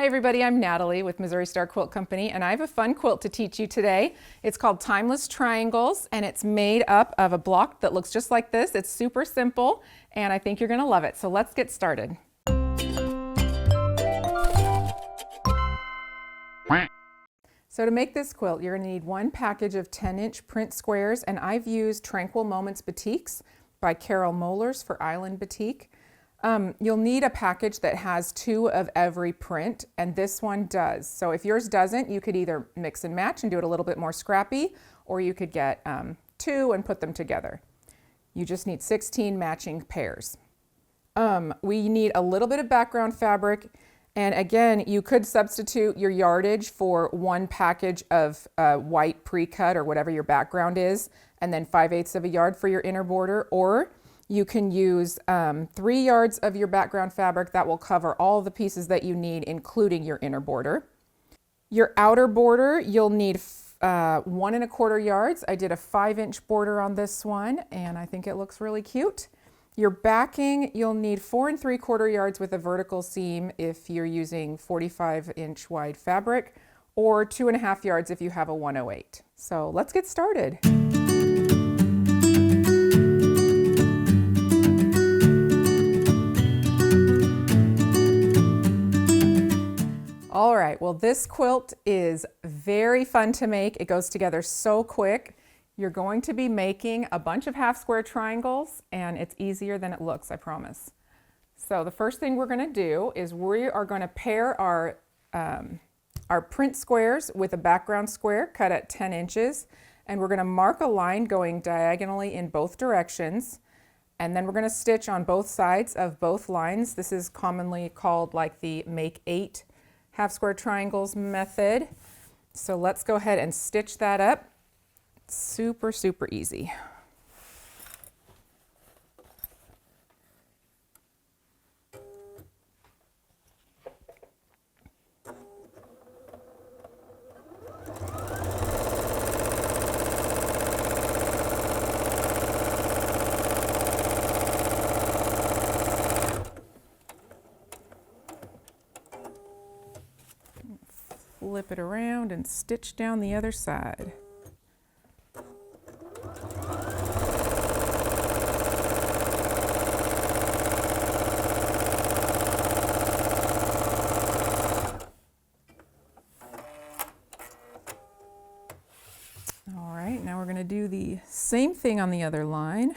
everybody, I'm Natalie with Missouri Star Quilt Company, and I have a fun quilt to teach you today. It's called Timeless Triangles, and it's made up of a block that looks just like this. It's super simple, and I think you're going to love it. So let's get started. So to make this quilt, you're going to need one package of 10-inch print squares, and I've used Tranquil Moments Batiks by Carol Mohlers for Island Batik. You'll need a package that has 2 of every print, and this one does. So if yours doesn't, you could either mix and match and do it a little bit more scrappy, or you could get 2 and put them together. You just need 16 matching pairs. We need a little bit of background fabric, and again, you could substitute your yardage for one package of white pre-cut or whatever your background is, and then 5/8 of a yard for your inner border, or you can use 3 yards of your background fabric. That will cover all the pieces that you need, including your inner border. Your outer border, you'll need 1 1/4 yards. I did a 5-inch border on this one, and I think it looks really cute. Your backing, you'll need 4 3/4 yards with a vertical seam if you're using 45-inch wide fabric, or 2 1/2 yards if you have a 108. So let's get started. All right, well, this quilt is very fun to make. It goes together so quick. You're going to be making a bunch of half square triangles, and it's easier than it looks, I promise. So the first thing we're going to do is we are going to pair our print squares with a background square cut at 10 inches, and we're going to mark a line going diagonally in both directions, and then we're going to stitch on both sides of both lines. This is commonly called like the make 8 half square triangles method. So let's go ahead and stitch that up. Super, super easy. Flip it around and stitch down the other side. All right, now we're going to do the same thing on the other line.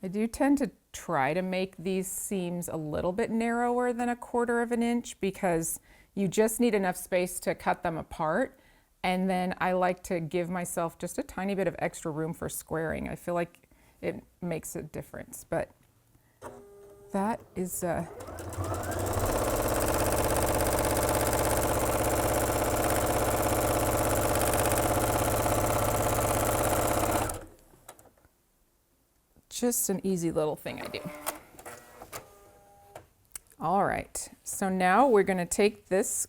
I do tend to try to make these seams a little bit narrower than 1/4 inch because you just need enough space to cut them apart. And then I like to give myself just a tiny bit of extra room for squaring. I feel like it makes a difference, but that is just an easy little thing I do. All right, so now we're going to take these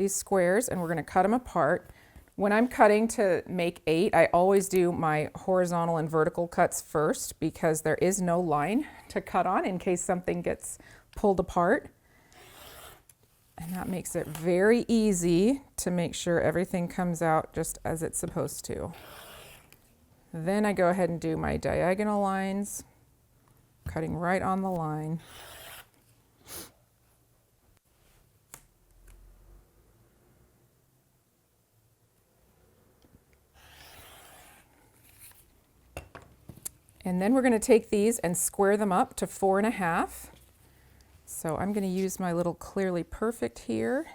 squares and we're going to cut them apart. When I'm cutting to make 8, I always do my horizontal and vertical cuts first because there is no line to cut on in case something gets pulled apart. And that makes it very easy to make sure everything comes out just as it's supposed to. Then I go ahead and do my diagonal lines, cutting right on the line. And then we're going to take these and square them up to 4 1/2. So I'm going to use my little Clearly Perfect here.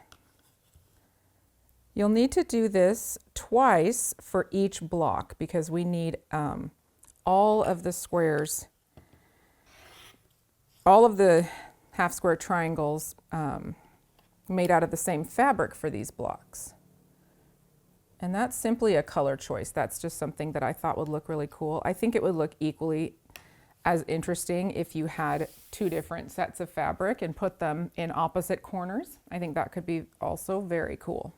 You'll need to do this twice for each block because we need all of the squares, all of the half square triangles made out of the same fabric for these blocks. And that's simply a color choice. That's just something that I thought would look really cool. I think it would look equally as interesting if you had two different sets of fabric and put them in opposite corners. I think that could be also very cool.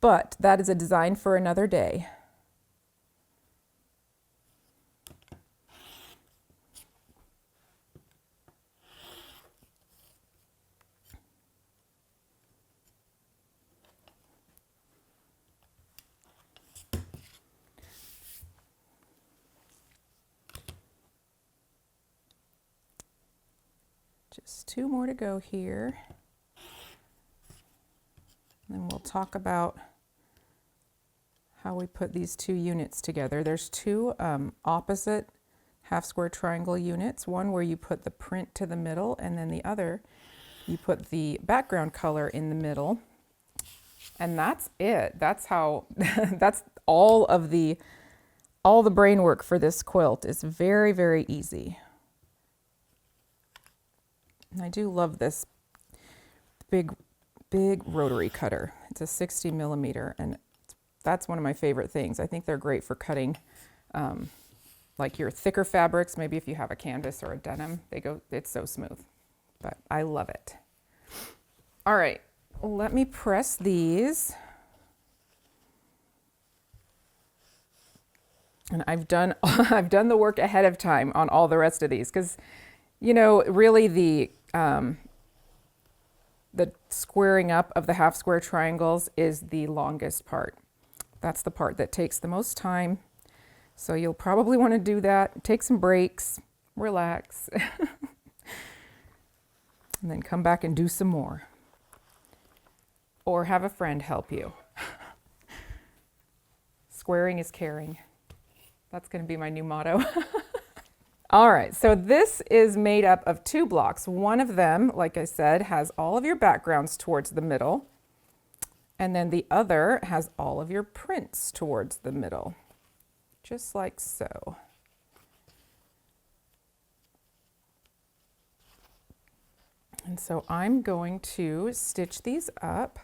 But that is a design for another day. Just two more to go here. And then we'll talk about how we put these two units together. There's two opposite half square triangle units, one where you put the print to the middle, and then the other you put the background color in the middle. And that's it. That's how that's all the brain work for this quilt. Is very, very easy. And I do love this big rotary cutter. It's a 60 millimeter, and that's one of my favorite things. I think they're great for cutting like your thicker fabrics. Maybe if you have a canvas or a denim, it's so smooth, but I love it. All right, let me press these. And I've done the work ahead of time on all the rest of these, because you know, really the squaring up of the half square triangles is the longest part. That's the part that takes the most time. So you'll probably want to do that. Take some breaks, relax, and then come back and do some more. Or have a friend help you. Squaring is caring. That's going to be my new motto. All right, so this is made up of two blocks. One of them, like I said, has all of your backgrounds towards the middle, and then the other has all of your prints towards the middle, just like so. And so I'm going to stitch these up.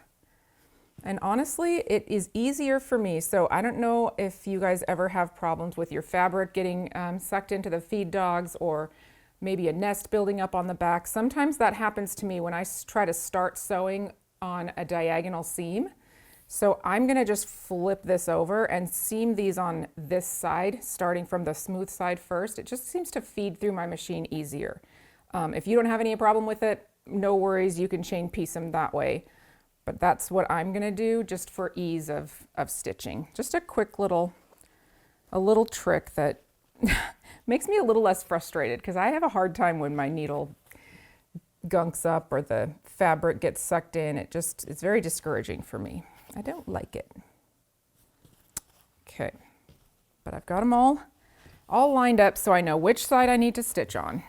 And honestly, it is easier for me. So I don't know if you guys ever have problems with your fabric getting sucked into the feed dogs, or maybe a nest building up on the back. Sometimes that happens to me when I try to start sewing on a diagonal seam. So I'm gonna just flip this over and seam these on this side, starting from the smooth side first. It just seems to feed through my machine easier. If you don't have any problem with it, no worries, you can chain piece them that way. But that's what I'm gonna do just for ease of stitching. Just a quick little trick that makes me a little less frustrated, because I have a hard time when my needle gunks up or the fabric gets sucked in. It's very discouraging for me. I don't like it. Okay, but I've got them all lined up so I know which side I need to stitch on.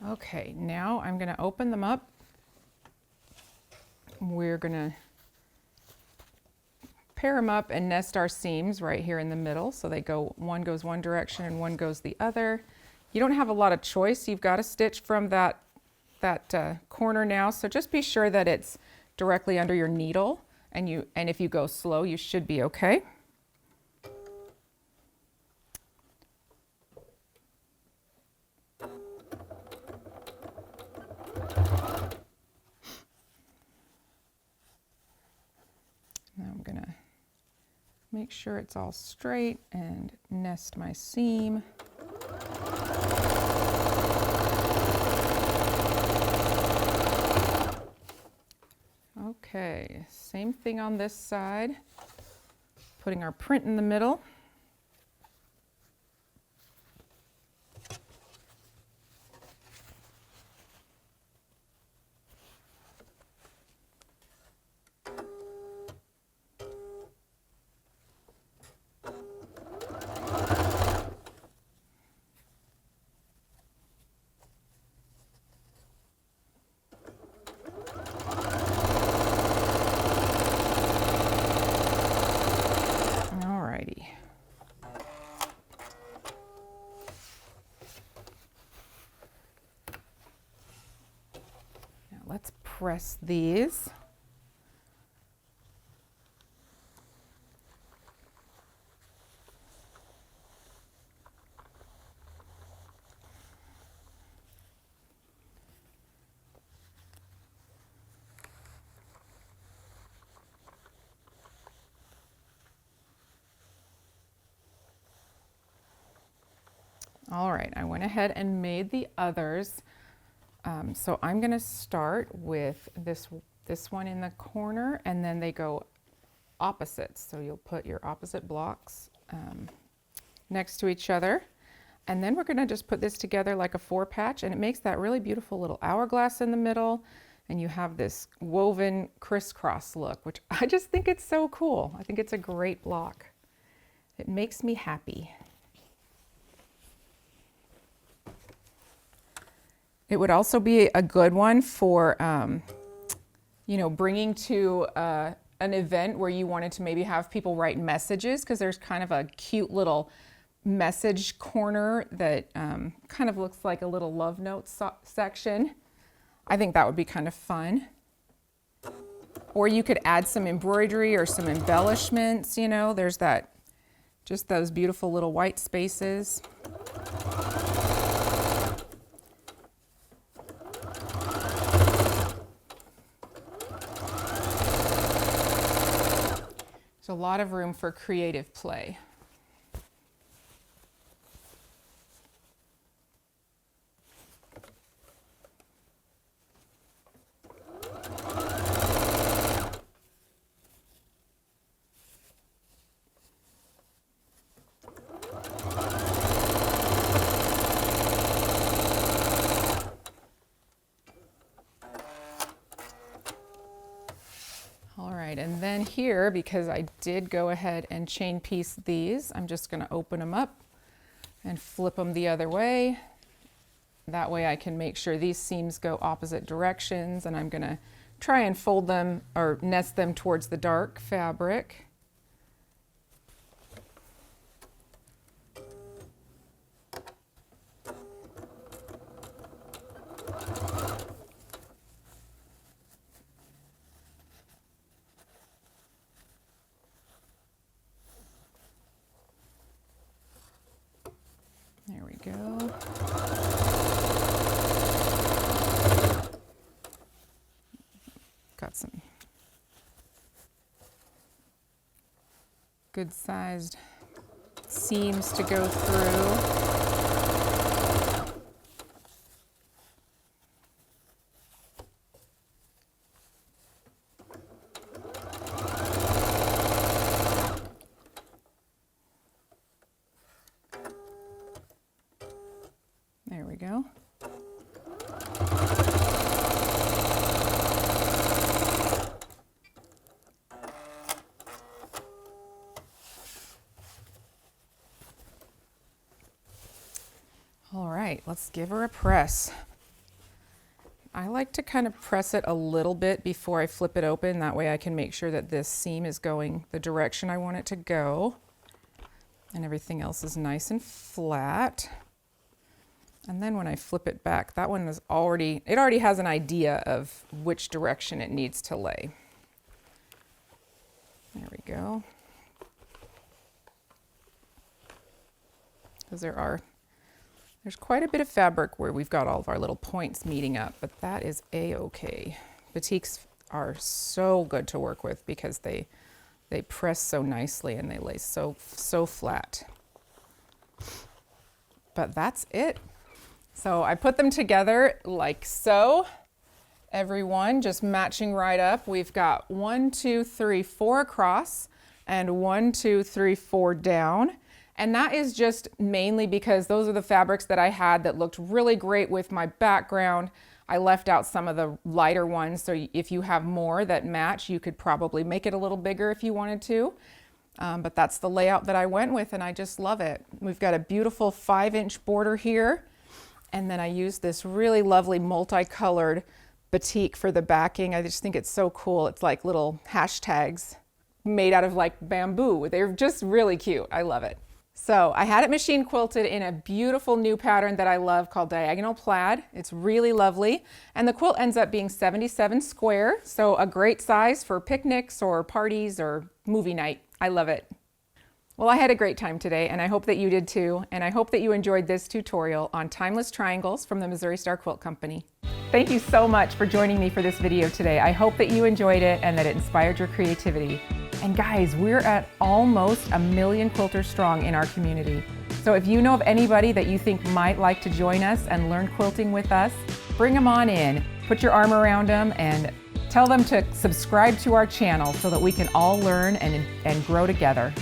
Okay, now I'm going to open them up. We're going to pair them up and nest our seams right here in the middle. So one goes one direction and one goes the other. You don't have a lot of choice. You've got to stitch from that corner now. So just be sure that it's directly under your needle, and if you go slow, you should be okay. Now I'm gonna make sure it's all straight and nest my seam. Okay, same thing on this side. Putting our print in the middle. Let's press these. All right, I went ahead and made the others. So I'm going to start with this one in the corner, and then they go opposites. So you'll put your opposite blocks next to each other. And then we're going to just put this together like a 4-patch, and it makes that really beautiful little hourglass in the middle. And you have this woven crisscross look, which I just think it's so cool. I think it's a great block. It makes me happy. It would also be a good one for, you know, bringing to an event where you wanted to maybe have people write messages, because there's kind of a cute little message corner that kind of looks like a little love notes section. I think that would be kind of fun. Or you could add some embroidery or some embellishments, you know, there's that, just those beautiful little white spaces. There's a lot of room for creative play. And then here, because I did go ahead and chain piece these, I'm just going to open them up and flip them the other way. That way I can make sure these seams go opposite directions, and I'm going to try and fold them or nest them towards the dark fabric. There we go. Got some good sized seams to go through. There we go. All right, let's give her a press. I like to kind of press it a little bit before I flip it open. That way I can make sure that this seam is going the direction I want it to go, and everything else is nice and flat. And then when I flip it back, that one is already has an idea of which direction it needs to lay. There we go. Because there's quite a bit of fabric where we've got all of our little points meeting up, but that is a-okay. Batiks are so good to work with because they They press so nicely and they lay so flat. But that's it. So I put them together like so. Every one just matching right up. We've got 1, 2, 3, 4 across and 1, 2, 3, 4 down. And that is just mainly because those are the fabrics that I had that looked really great with my background. I left out some of the lighter ones, so if you have more that match, you could probably make it a little bigger if you wanted to. But that's the layout that I went with, and I just love it. We've got a beautiful 5-inch border here, and then I used this really lovely multicolored batik for the backing. I just think it's so cool. It's like little hashtags made out of like bamboo. They're just really cute. I love it. So I had it machine quilted in a beautiful new pattern that I love called Diagonal Plaid. It's really lovely. And the quilt ends up being 77 square, so a great size for picnics or parties or movie night. I love it. Well, I had a great time today, and I hope that you did too. And I hope that you enjoyed this tutorial on Timeless Triangles from the Missouri Star Quilt Company. Thank you so much for joining me for this video today. I hope that you enjoyed it and that it inspired your creativity. And guys, we're at almost 1 million quilters strong in our community. So if you know of anybody that you think might like to join us and learn quilting with us, bring them on in, put your arm around them, and tell them to subscribe to our channel so that we can all learn and grow together.